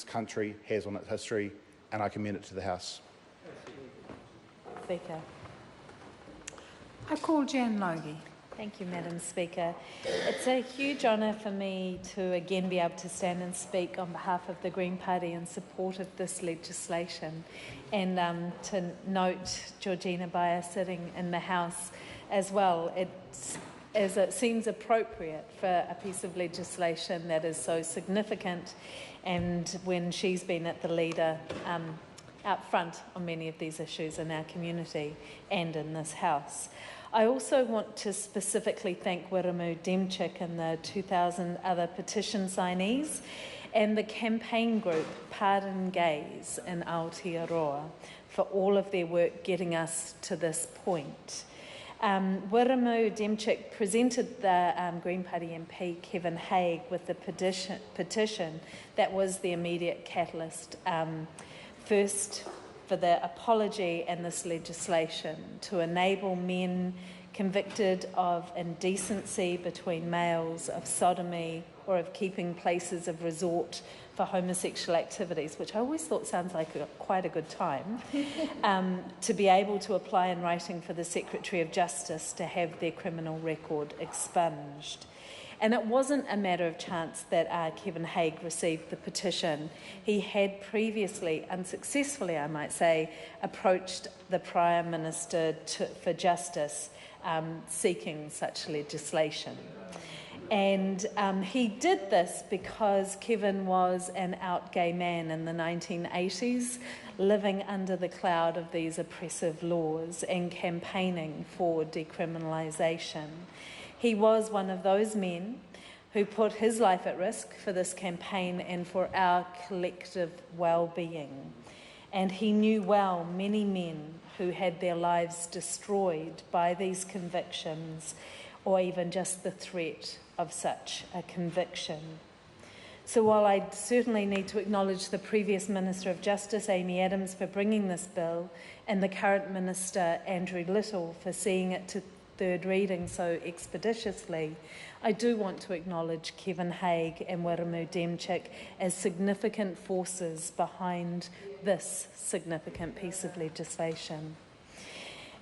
country has on its history, and I commend it to the House. Speaker. I call Jan Logie. Thank you, Madam Speaker. It's a huge honour for me to again be able to stand and speak on behalf of the Green Party in support of this legislation, and to note Georgina Bayer sitting in the House as well. As it seems appropriate for a piece of legislation that is so significant, and when she's been at the leader out front on many of these issues in our community and in this House. I also want to specifically thank Wiremu Demchik and the 2,000 other petition signees and the campaign group Pardon Gays in Aotearoa for all of their work getting us to this point. Wiremu Demchik presented the Green Party MP Kevin Haig with the petition that was the immediate catalyst, first for the apology and this legislation to enable men convicted of indecency between males, of sodomy, or of keeping places of resort for homosexual activities, which I always thought sounds like quite a good time, to be able to apply in writing for the Secretary of Justice to have their criminal record expunged. And it wasn't a matter of chance that Kevin Haig received the petition. He had previously, unsuccessfully I might say, approached the Prime Minister for Justice seeking such legislation. And he did this because Kevin was an out gay man in the 1980s, living under the cloud of these oppressive laws and campaigning for decriminalisation. He was one of those men who put his life at risk for this campaign and for our collective well-being. And he knew well many men who had their lives destroyed by these convictions, or even just the threat of such a conviction. So while I certainly need to acknowledge the previous Minister of Justice, Amy Adams, for bringing this bill, and the current Minister, Andrew Little, for seeing it to third reading so expeditiously, I do want to acknowledge Kevin Haig and Wiremu Demchik as significant forces behind this significant piece of legislation.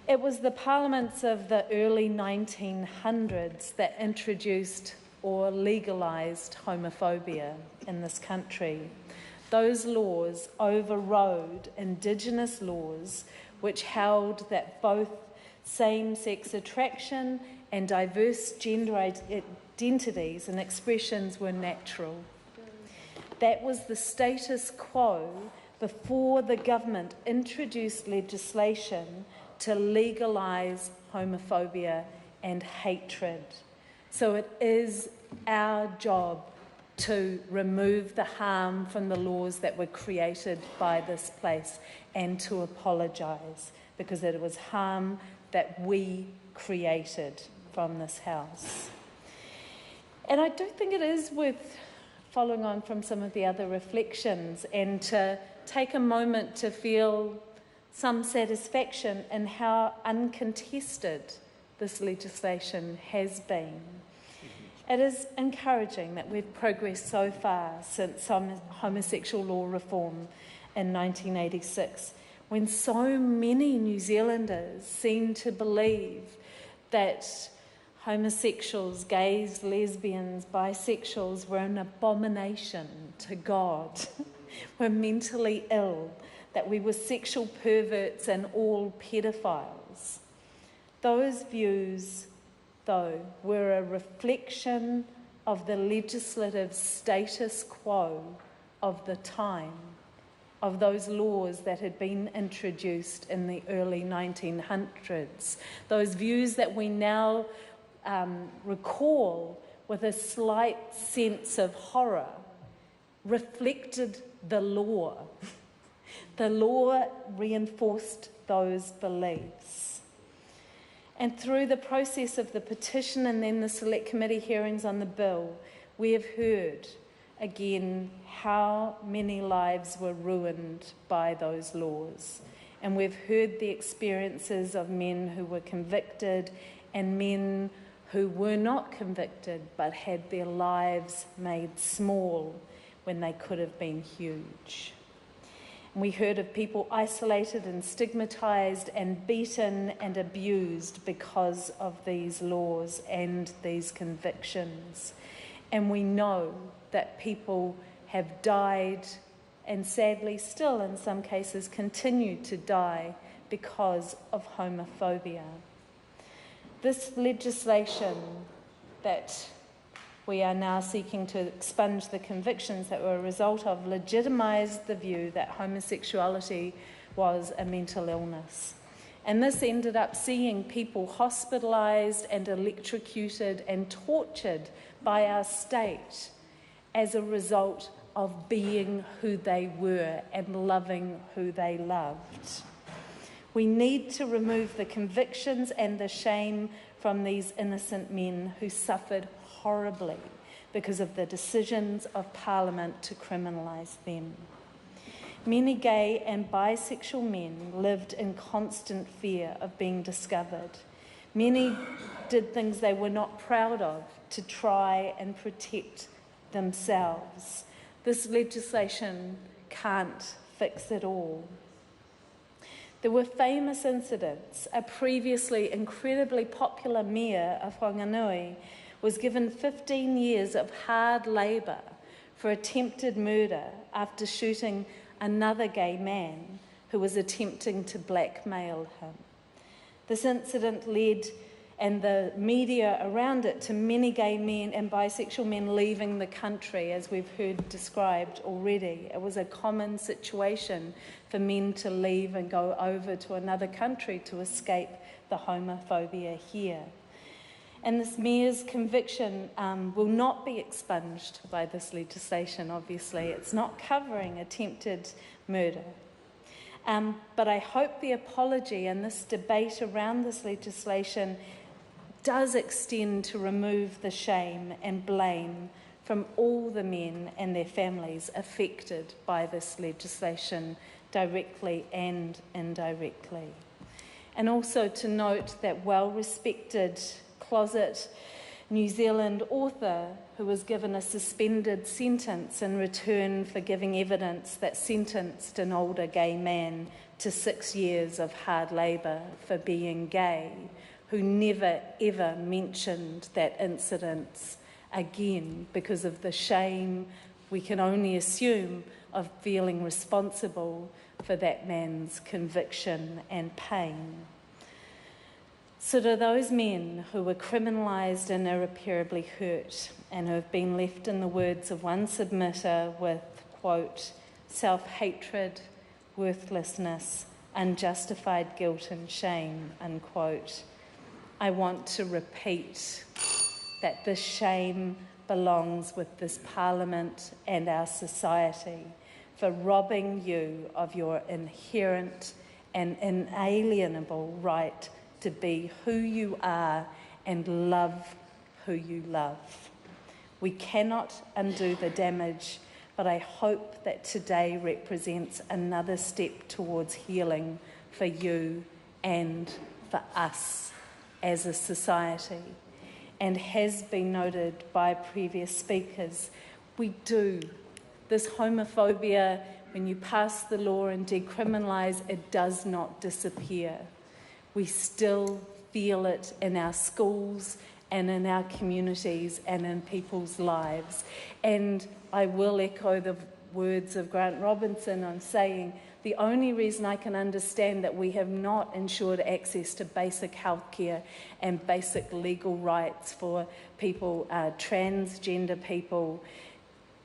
It was the parliaments of the early 1900s that introduced or legalised homophobia in this country. Those laws overrode Indigenous laws which held that both same-sex attraction and diverse gender identities and expressions were natural. That was the status quo before the government introduced legislation to legalise homophobia and hatred. So it is our job to remove the harm from the laws that were created by this place and to apologise, because it was harm that we created from this House. And I do think it is worth following on from some of the other reflections and to take a moment to feel some satisfaction in how uncontested this legislation has been. It is encouraging that we've progressed so far since homosexual law reform in 1986, when so many New Zealanders seem to believe that homosexuals, gays, lesbians, bisexuals were an abomination to God, were mentally ill, that we were sexual perverts and all paedophiles. Those views, though, were a reflection of the legislative status quo of the time, of those laws that had been introduced in the early 1900s. Those views that we now recall with a slight sense of horror reflected the law. The law reinforced those beliefs. And through the process of the petition and then the Select Committee hearings on the bill, we have heard again how many lives were ruined by those laws. And we've heard the experiences of men who were convicted and men who were not convicted but had their lives made small when they could have been huge. And we heard of people isolated and stigmatised and beaten and abused because of these laws and these convictions. And we know that people have died and sadly still in some cases continue to die because of homophobia. This legislation that we are now seeking to expunge the convictions that were a result of legitimised the view that homosexuality was a mental illness. And this ended up seeing people hospitalised and electrocuted and tortured by our state as a result of being who they were and loving who they loved. We need to remove the convictions and the shame from these innocent men who suffered horribly because of the decisions of Parliament to criminalise them. Many gay and bisexual men lived in constant fear of being discovered. Many did things they were not proud of to try and protect themselves. This legislation can't fix it all. There were famous incidents. A previously incredibly popular mayor of Whanganui was given 15 years of hard labour for attempted murder after shooting another gay man who was attempting to blackmail him. This incident led, and the media around it, to many gay men and bisexual men leaving the country, as we've heard described already. It was a common situation for men to leave and go over to another country to escape the homophobia here. And this mayor's conviction will not be expunged by this legislation, obviously. It's not covering attempted murder. But I hope the apology and this debate around this legislation does extend to remove the shame and blame from all the men and their families affected by this legislation, directly and indirectly. And also to note that well-respected closet New Zealand author who was given a suspended sentence in return for giving evidence that sentenced an older gay man to 6 years of hard labour for being gay, who never ever mentioned that incident again because of the shame, we can only assume, of feeling responsible for that man's conviction and pain. So to those men who were criminalised and irreparably hurt and who have been left, in the words of one submitter, with, quote, self-hatred, worthlessness, unjustified guilt and shame, unquote, I want to repeat that this shame belongs with this Parliament and our society for robbing you of your inherent and inalienable right to be who you are and love who you love. We cannot undo the damage, but I hope that today represents another step towards healing for you and for us as a society. And has been noted by previous speakers, we do. This homophobia, when you pass the law and decriminalise, it does not disappear. We still feel it in our schools and in our communities and in people's lives. And I will echo the words of Grant Robinson on saying the only reason I can understand that we have not ensured access to basic healthcare and basic legal rights for people, transgender people,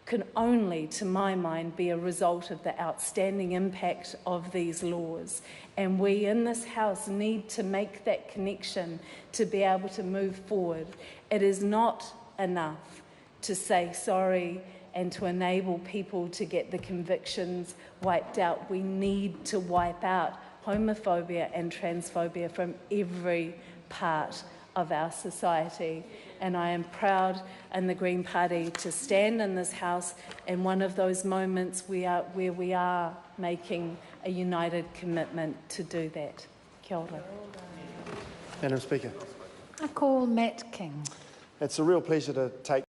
can only, to my mind, be a result of the outstanding impact of these laws. And we in this House need to make that connection to be able to move forward. It is not enough to say sorry and to enable people to get the convictions wiped out. We need to wipe out homophobia and transphobia from every part of our society. And I am proud in the Green Party to stand in this House in one of those moments where we are making a united commitment to do that. Kia ora. Madam Speaker. I call Matt King. It's a real pleasure to take